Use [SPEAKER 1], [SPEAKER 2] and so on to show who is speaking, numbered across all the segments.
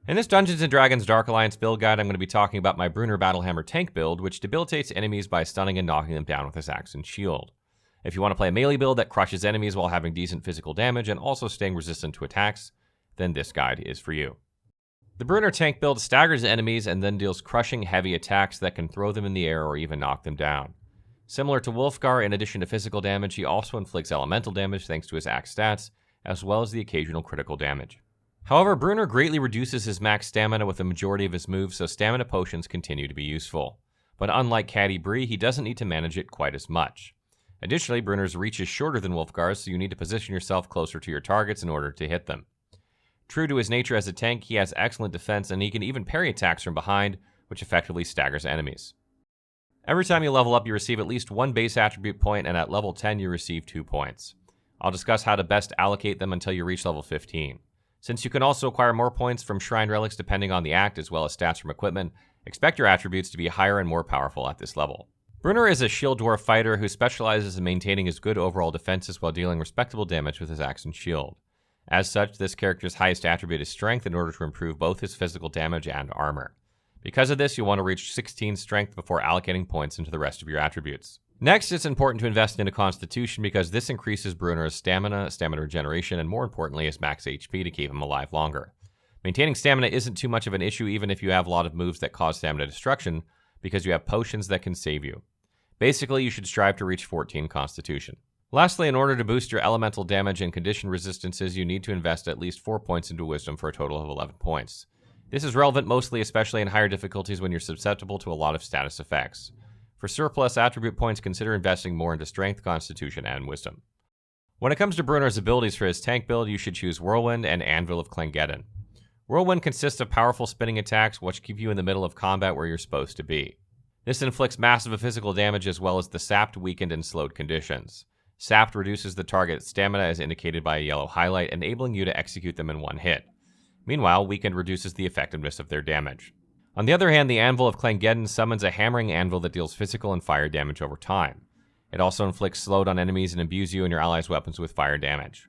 [SPEAKER 1] In this Dungeons & Dragons Dark Alliance build guide, I'm going to be talking about my Bruenor Battlehammer Tank Build, which debilitates enemies by stunning and knocking them down with his axe and shield. If you want to play a melee build that crushes enemies while having decent physical damage and also staying resistant to attacks, then this guide is for you. The Bruenor Tank Build staggers enemies and then deals crushing heavy attacks that can throw them in the air or even knock them down. Similar to Wulfgar, in addition to physical damage, he also inflicts elemental damage thanks to his axe stats, as well as the occasional critical damage. However, Bruenor greatly reduces his max stamina with the majority of his moves, so stamina potions continue to be useful. But unlike Catti-Brie, he doesn't need to manage it quite as much. Additionally, Bruenor's reach is shorter than Wulfgar's, so you need to position yourself closer to your targets in order to hit them. True to his nature as a tank, he has excellent defense, and he can even parry attacks from behind, which effectively staggers enemies. Every time you level up, you receive at least one base attribute point, and at level 10, you receive 2 points. I'll discuss how to best allocate them until you reach level 15. Since you can also acquire more points from shrine relics depending on the act, as well as stats from equipment, expect your attributes to be higher and more powerful at this level. Bruenor is a shield dwarf fighter who specializes in maintaining his good overall defenses while dealing respectable damage with his axe and shield. As such, this character's highest attribute is strength in order to improve both his physical damage and armor. Because of this, you'll want to reach 16 strength before allocating points into the rest of your attributes. Next, it's important to invest into Constitution because this increases Bruenor's stamina regeneration, and more importantly, his max HP to keep him alive longer. Maintaining stamina isn't too much of an issue even if you have a lot of moves that cause stamina destruction, because you have potions that can save you. Basically, you should strive to reach 14 Constitution. Lastly, in order to boost your elemental damage and condition resistances, you need to invest at least 4 points into Wisdom for a total of 11 points. This is relevant mostly especially in higher difficulties when you're susceptible to a lot of status effects. For surplus attribute points, consider investing more into Strength, Constitution, and Wisdom. When it comes to Bruenor's abilities for his tank build, you should choose Whirlwind and Anvil of Clangeddon. Whirlwind consists of powerful spinning attacks which keep you in the middle of combat where you're supposed to be. This inflicts massive physical damage as well as the sapped, weakened, and slowed conditions. Sapped reduces the target's stamina as indicated by a yellow highlight, enabling you to execute them in one hit. Meanwhile, weakened reduces the effectiveness of their damage. On the other hand, the Anvil of Clangeddon summons a hammering anvil that deals physical and fire damage over time. It also inflicts slowed on enemies and imbues you and your allies' weapons with fire damage.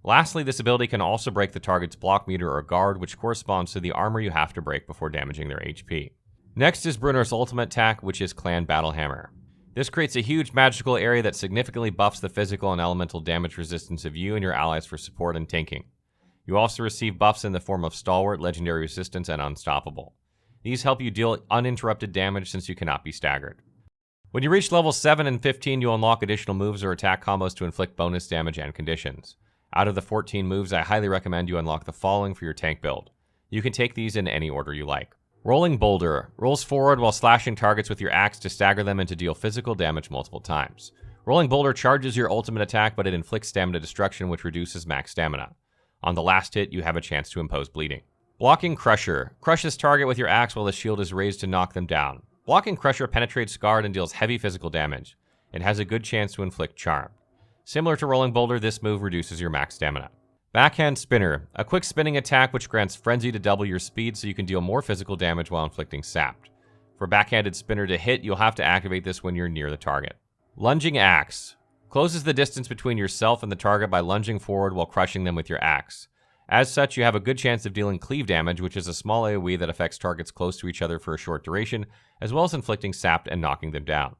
[SPEAKER 1] Lastly, this ability can also break the target's block meter or guard, which corresponds to the armor you have to break before damaging their HP. Next is Bruenor's ultimate attack, which is Clan Battlehammer. This creates a huge magical area that significantly buffs the physical and elemental damage resistance of you and your allies for support and tanking. You also receive buffs in the form of Stalwart, Legendary Resistance, and Unstoppable. These help you deal uninterrupted damage since you cannot be staggered. When you reach levels 7 and 15, you'll unlock additional moves or attack combos to inflict bonus damage and conditions. Out of the 14 moves, I highly recommend you unlock the following for your tank build. You can take these in any order you like. Rolling Boulder rolls forward while slashing targets with your axe to stagger them and to deal physical damage multiple times. Rolling Boulder charges your ultimate attack, but it inflicts stamina destruction, which reduces max stamina. On the last hit, you have a chance to impose bleeding. Blocking Crusher crushes target with your axe while the shield is raised to knock them down. Blocking Crusher penetrates guard and deals heavy physical damage. It has a good chance to inflict charm. Similar to Rolling Boulder, this move reduces your max stamina. Backhand Spinner, a quick spinning attack which grants Frenzy to double your speed so you can deal more physical damage while inflicting sapped. For Backhanded Spinner to hit, you'll have to activate this when you're near the target. Lunging Axe closes the distance between yourself and the target by lunging forward while crushing them with your axe. As such, you have a good chance of dealing cleave damage, which is a small AoE that affects targets close to each other for a short duration, as well as inflicting sapped and knocking them down.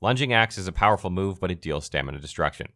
[SPEAKER 1] Lunging Axe is a powerful move, but it deals stamina destruction.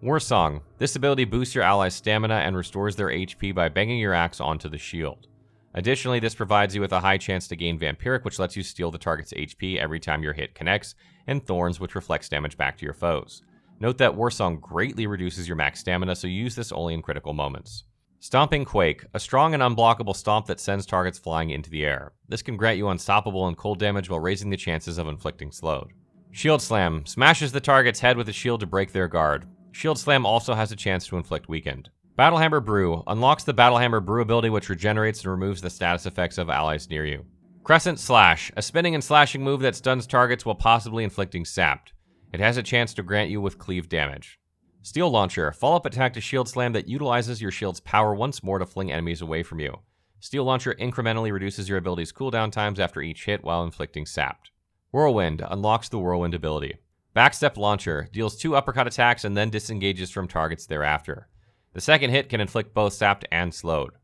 [SPEAKER 1] Warsong. This ability boosts your allies' stamina and restores their HP by banging your axe onto the shield. Additionally, this provides you with a high chance to gain Vampiric, which lets you steal the target's HP every time your hit connects, and Thorns, which reflects damage back to your foes. Note that Warsong greatly reduces your max stamina, so use this only in critical moments. Stomping Quake, a strong and unblockable stomp that sends targets flying into the air. This can grant you unstoppable and cold damage while raising the chances of inflicting slowed. Shield Slam smashes the target's head with a shield to break their guard. Shield Slam also has a chance to inflict weakened. Battlehammer Brew unlocks the Battlehammer Brew ability, which regenerates and removes the status effects of allies near you. Crescent Slash, a spinning and slashing move that stuns targets while possibly inflicting sapped. It has a chance to grant you with cleave damage. Steel Launcher, follow-up attack to Shield Slam that utilizes your shield's power once more to fling enemies away from you. Steel Launcher incrementally reduces your ability's cooldown times after each hit while inflicting sapped. Whirlwind unlocks the Whirlwind ability. Backstep Launcher deals 2 uppercut attacks and then disengages from targets thereafter. The second hit can inflict both sapped and slowed.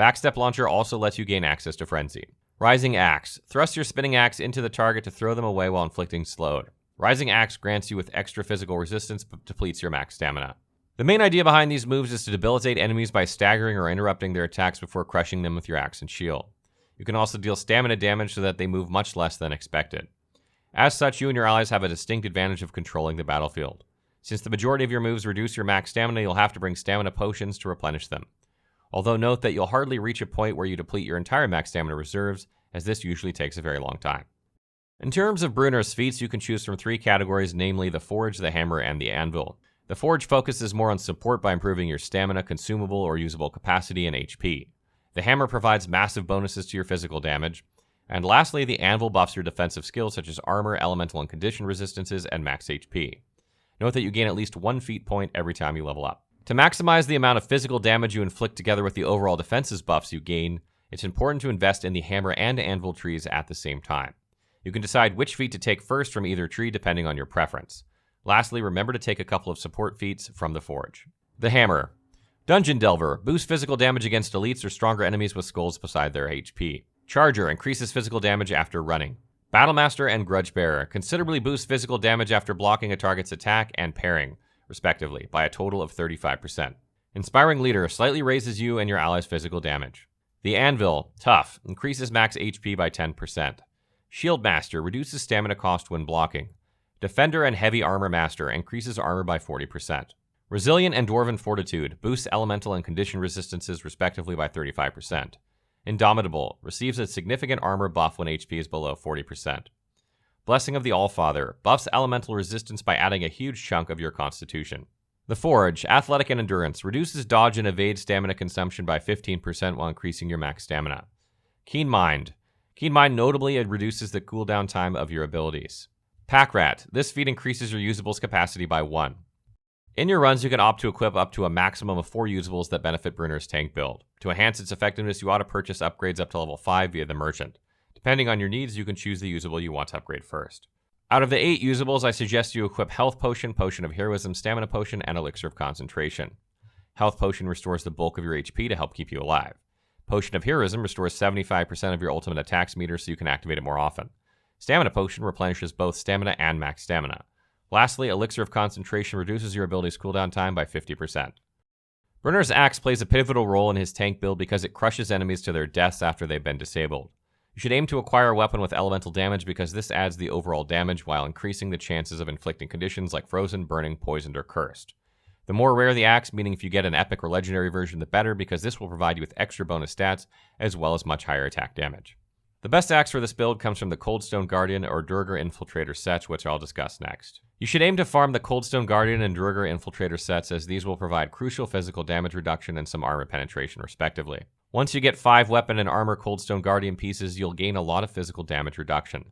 [SPEAKER 1] Backstep Launcher also lets you gain access to Frenzy. Rising Axe. Thrust your spinning axe into the target to throw them away while inflicting slowed. Rising Axe grants you with extra physical resistance but depletes your max stamina. The main idea behind these moves is to debilitate enemies by staggering or interrupting their attacks before crushing them with your axe and shield. You can also deal stamina damage so that they move much less than expected. As such, you and your allies have a distinct advantage of controlling the battlefield. Since the majority of your moves reduce your max stamina, you'll have to bring stamina potions to replenish them. Although note that you'll hardly reach a point where you deplete your entire max stamina reserves, as this usually takes a very long time. In terms of Bruenor's feats, you can choose from 3 categories, namely the Forge, the Hammer, and the Anvil. The Forge focuses more on support by improving your stamina, consumable, or usable capacity, and HP. The Hammer provides massive bonuses to your physical damage. And lastly, the Anvil buffs your defensive skills such as armor, elemental and condition resistances, and max HP. Note that you gain at least 1 feat point every time you level up. To maximize the amount of physical damage you inflict together with the overall defenses buffs you gain, it's important to invest in the Hammer and Anvil trees at the same time. You can decide which feat to take first from either tree depending on your preference. Lastly, remember to take a couple of support feats from the Forge. The Hammer. Dungeon Delver. Boosts physical damage against elites or stronger enemies with skulls beside their HP. Charger. Increases physical damage after running. Battlemaster and Grudge Bearer. Considerably boosts physical damage after blocking a target's attack and parrying, respectively, by a total of 35%. Inspiring Leader. Slightly raises you and your allies' physical damage. The Anvil. Tough. Increases max HP by 10%. Shield Master. Reduces stamina cost when blocking. Defender and Heavy Armor Master. Increases armor by 40%. Resilient and Dwarven Fortitude. Boosts elemental and condition resistances respectively by 35%. Indomitable. Receives a significant armor buff when HP is below 40%. Blessing of the Allfather. Buffs elemental resistance by adding a huge chunk of your constitution. The Forge. Athletic and Endurance. Reduces dodge and evade stamina consumption by 15% while increasing your max stamina. Keen Mind. Keen Mind notably reduces the cooldown time of your abilities. Pack Rat. This feat increases your usables capacity by 1. In your runs, you can opt to equip up to a maximum of 4 usables that benefit Bruenor's tank build. To enhance its effectiveness, you ought to purchase upgrades up to level 5 via the merchant. Depending on your needs, you can choose the usable you want to upgrade first. Out of the 8 usables, I suggest you equip Health Potion, Potion of Heroism, Stamina Potion, and Elixir of Concentration. Health Potion restores the bulk of your HP to help keep you alive. Potion of Heroism restores 75% of your ultimate attacks meter so you can activate it more often. Stamina Potion replenishes both stamina and max stamina. Lastly, Elixir of Concentration reduces your ability's cooldown time by 50%. Bruenor's Axe plays a pivotal role in his tank build because it crushes enemies to their deaths after they've been disabled. You should aim to acquire a weapon with elemental damage because this adds the overall damage while increasing the chances of inflicting conditions like frozen, burning, poisoned, or cursed. The more rare the axe, meaning if you get an epic or legendary version, the better, because this will provide you with extra bonus stats as well as much higher attack damage. The best axe for this build comes from the Coldstone Guardian or Duergar Infiltrator sets, which I'll discuss next. You should aim to farm the Coldstone Guardian and Duergar Infiltrator sets, as these will provide crucial physical damage reduction and some armor penetration respectively. Once you get 5 weapon and armor Coldstone Guardian pieces, you'll gain a lot of physical damage reduction.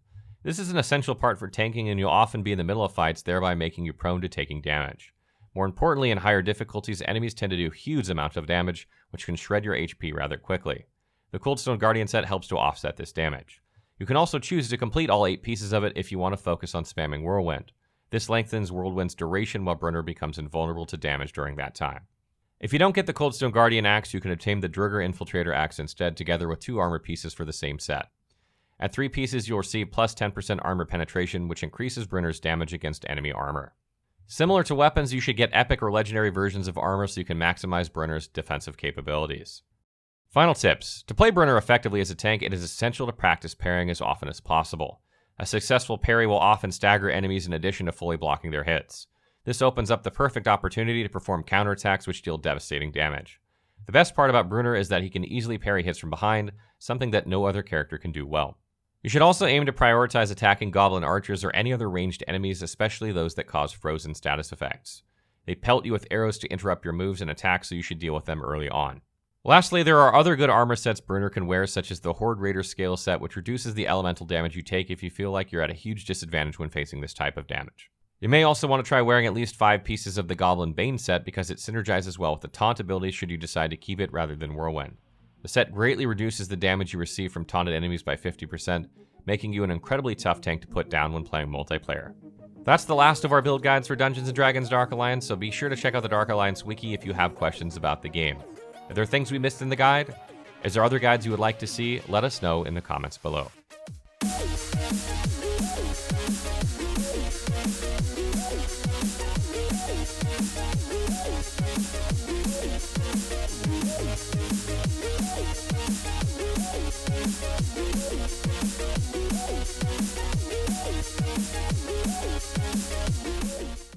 [SPEAKER 1] This is an essential part for tanking, and you'll often be in the middle of fights, thereby making you prone to taking damage. More importantly, in higher difficulties, enemies tend to do huge amounts of damage, which can shred your HP rather quickly. The Coldstone Guardian set helps to offset this damage. You can also choose to complete all 8 pieces of it if you want to focus on spamming Whirlwind. This lengthens Whirlwind's duration while Bruenor becomes invulnerable to damage during that time. If you don't get the Coldstone Guardian axe, you can obtain the Duergar Infiltrator axe instead, together with 2 armor pieces for the same set. At 3 pieces, you'll receive plus 10% armor penetration, which increases Bruenor's damage against enemy armor. Similar to weapons, you should get epic or legendary versions of armor so you can maximize Bruenor's defensive capabilities. Final tips. To play Bruenor effectively as a tank, it is essential to practice parrying as often as possible. A successful parry will often stagger enemies in addition to fully blocking their hits. This opens up the perfect opportunity to perform counterattacks which deal devastating damage. The best part about Bruenor is that he can easily parry hits from behind, something that no other character can do well. You should also aim to prioritize attacking goblin archers or any other ranged enemies, especially those that cause frozen status effects. They pelt you with arrows to interrupt your moves and attacks, so you should deal with them early on. Lastly, there are other good armor sets Bruenor can wear, such as the Horde Raider Scale set, which reduces the elemental damage you take if you feel like you're at a huge disadvantage when facing this type of damage. You may also want to try wearing at least 5 pieces of the Goblin Bane set because it synergizes well with the taunt ability should you decide to keep it rather than Whirlwind. The set greatly reduces the damage you receive from taunted enemies by 50%, making you an incredibly tough tank to put down when playing multiplayer. That's the last of our build guides for Dungeons & Dragons Dark Alliance, so be sure to check out the Dark Alliance wiki if you have questions about the game. Are there things we missed in the guide? Is there other guides you would like to see? Let us know in the comments below.